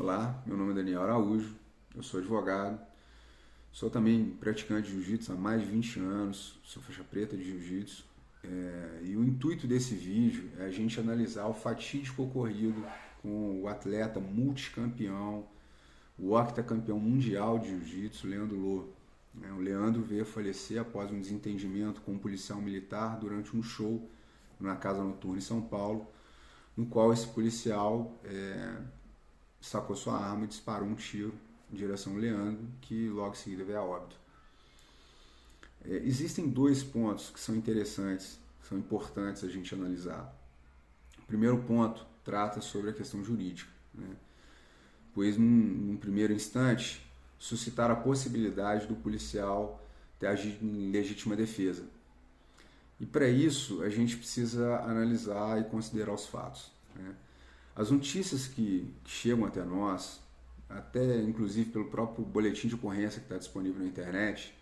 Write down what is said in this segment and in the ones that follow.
Olá, meu nome é Daniel Araújo, eu sou advogado, sou também praticante de jiu-jitsu há mais de 20 anos, sou faixa preta de jiu-jitsu, e o intuito desse vídeo é a gente analisar o fatídico ocorrido com o atleta multicampeão, o octacampeão mundial de jiu-jitsu, Leandro Lo. O Leandro veio a falecer após um desentendimento com um policial militar durante um show na casa noturna em São Paulo, no qual esse policial sacou sua arma e disparou um tiro em direção ao Leandro, que logo em seguida veio a óbito. Existem dois pontos que são interessantes, são importantes a gente analisar. O primeiro ponto trata sobre a questão jurídica, pois num primeiro instante suscitar a possibilidade do policial ter agido em legítima defesa. E para isso a gente precisa analisar e considerar os fatos. As notícias que chegam até nós, até inclusive pelo próprio boletim de ocorrência que está disponível na internet,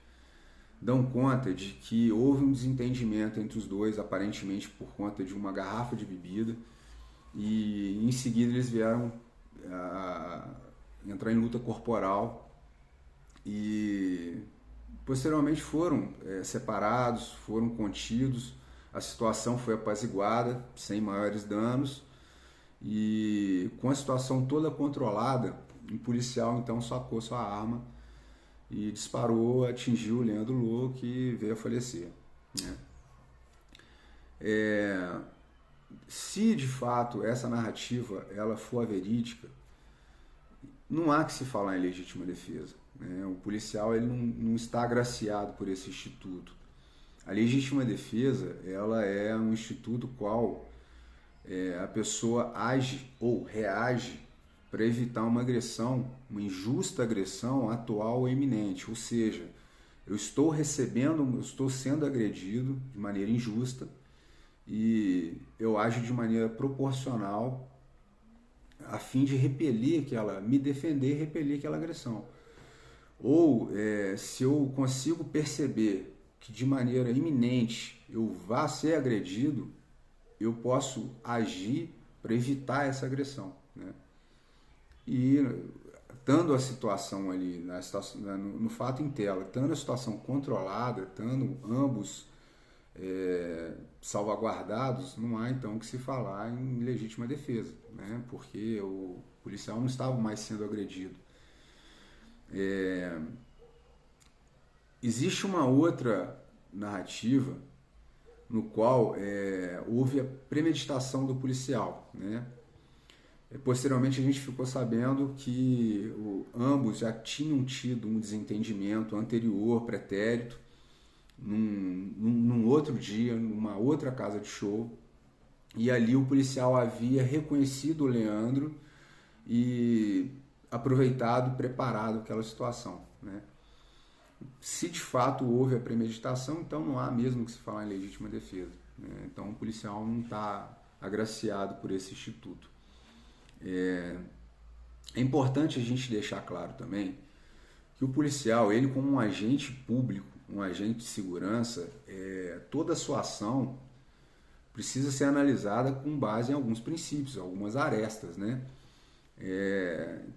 dão conta de que houve um desentendimento entre os dois, aparentemente por conta de uma garrafa de bebida, e em seguida eles vieram a entrar em luta corporal e posteriormente foram separados, foram contidos, a situação foi apaziguada, sem maiores danos. E com a situação toda controlada, o policial então sacou sua arma e disparou, atingiu o Leandro Lo, que veio a falecer. Se de fato essa narrativa ela for a verídica, não há que se falar em legítima defesa. O policial ele não está agraciado por esse instituto. A legítima defesa ela é um instituto qual a pessoa age ou reage para evitar uma agressão, uma injusta agressão atual ou iminente. Ou seja, eu estou sendo agredido de maneira injusta e eu ajo de maneira proporcional a fim de me defender e repelir aquela agressão. Ou se eu consigo perceber que de maneira iminente eu vá ser agredido, eu posso agir para evitar essa agressão. E estando a situação ali, no fato em tela, estando a situação controlada, estando ambos salvaguardados, não há então que se falar em legítima defesa, porque o policial não estava mais sendo agredido. Existe uma outra narrativa no qual houve a premeditação do policial. Posteriormente a gente ficou sabendo que ambos já tinham tido um desentendimento anterior, pretérito, num outro dia, numa outra casa de show, e ali o policial havia reconhecido o Leandro e aproveitado, preparado aquela situação. Se de fato houve a premeditação, então não há mesmo que se falar em legítima defesa. Então o policial não está agraciado por esse instituto. É importante a gente deixar claro também que o policial, ele como um agente público, um agente de segurança, toda a sua ação precisa ser analisada com base em alguns princípios, algumas arestas.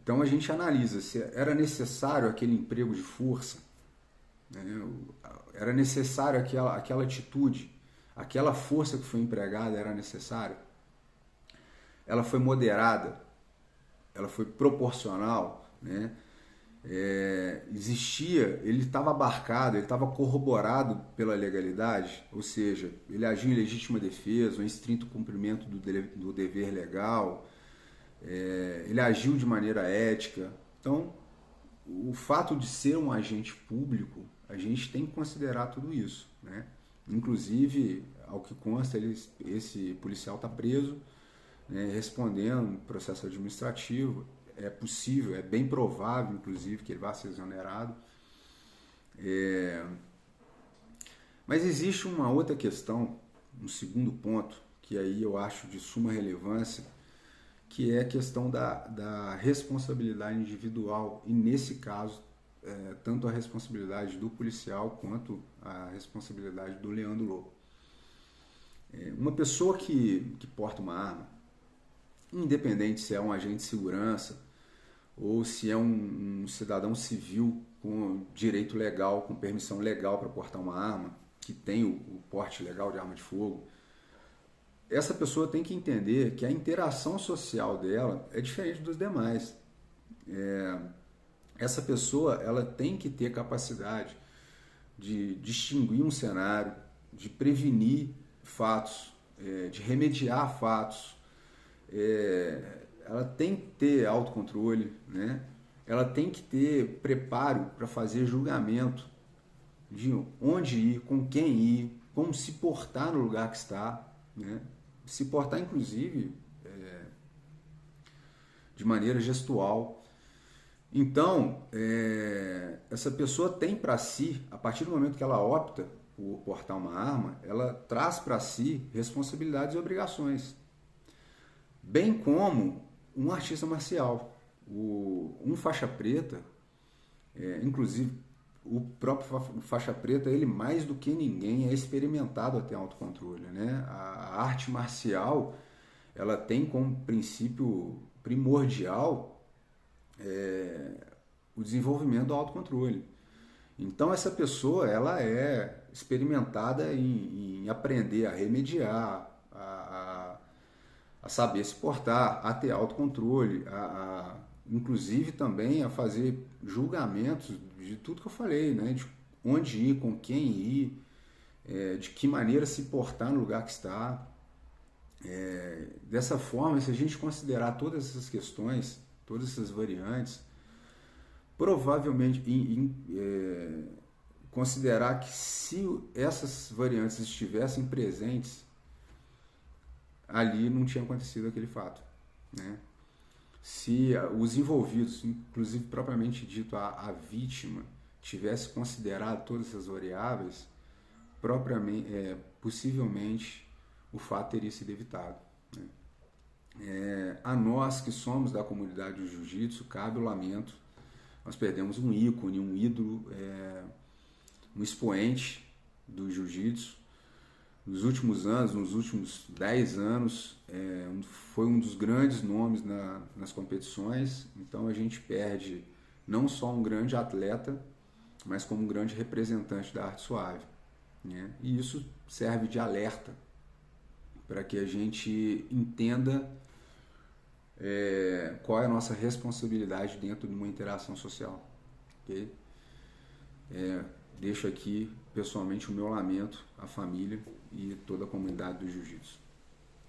Então a gente analisa se era necessário aquele emprego de força, era necessário aquela atitude, aquela força que foi empregada era necessária, ela foi moderada, ela foi proporcional, ele estava abarcado, ele estava corroborado pela legalidade, ou seja, ele agiu em legítima defesa, em estrito cumprimento do dever legal, ele agiu de maneira ética. Então, o fato de ser um agente público, a gente tem que considerar tudo isso. Inclusive, ao que consta, esse policial está preso, respondendo processo administrativo. É possível, é bem provável, inclusive, que ele vá ser exonerado. Mas existe uma outra questão, um segundo ponto, que aí eu acho de suma relevância, que é a questão da responsabilidade individual, e nesse caso, tanto a responsabilidade do policial quanto a responsabilidade do Leandro Lo. Uma pessoa que porta uma arma, independente se é um agente de segurança ou se é um cidadão civil com direito legal, com permissão legal para portar uma arma, que tem o porte legal de arma de fogo. Essa pessoa tem que entender que a interação social dela é diferente dos demais. Essa pessoa ela tem que ter capacidade de distinguir um cenário, de prevenir fatos, de remediar fatos. Ela tem que ter autocontrole, né? Ela tem que ter preparo para fazer julgamento de onde ir, com quem ir, como se portar no lugar que está, né? Se portar, inclusive, de maneira gestual. Então, essa pessoa tem para si, a partir do momento que ela opta por portar uma arma, ela traz para si responsabilidades e obrigações. Bem como um artista marcial. Um faixa preta, inclusive o próprio faixa preta, ele mais do que ninguém é experimentado a ter autocontrole, né? A arte marcial, ela tem como princípio primordial o desenvolvimento do autocontrole. Então essa pessoa ela é experimentada em aprender a remediar, a saber se portar, a ter autocontrole, inclusive também a fazer julgamentos de tudo que eu falei, né? De onde ir, com quem ir, de que maneira se portar no lugar que está. Dessa forma, se a gente considerar todas essas questões, todas essas variantes, provavelmente considerar que se essas variantes estivessem presentes, ali não tinha acontecido aquele fato, né? Se os envolvidos, inclusive propriamente dito a vítima, tivesse considerado todas essas variáveis, possivelmente o fato teria sido evitado, né? A nós que somos da comunidade do jiu-jitsu, cabe o lamento. Nós perdemos um ícone, um ídolo, um expoente do jiu-jitsu. Nos últimos anos, nos últimos 10 anos, foi um dos grandes nomes nas competições. Então a gente perde não só um grande atleta, mas como um grande representante da arte suave, né? E isso serve de alerta para que a gente entenda qual é a nossa responsabilidade dentro de uma interação social. Okay? Deixo aqui pessoalmente o meu lamento à família e toda a comunidade do jiu-jitsu.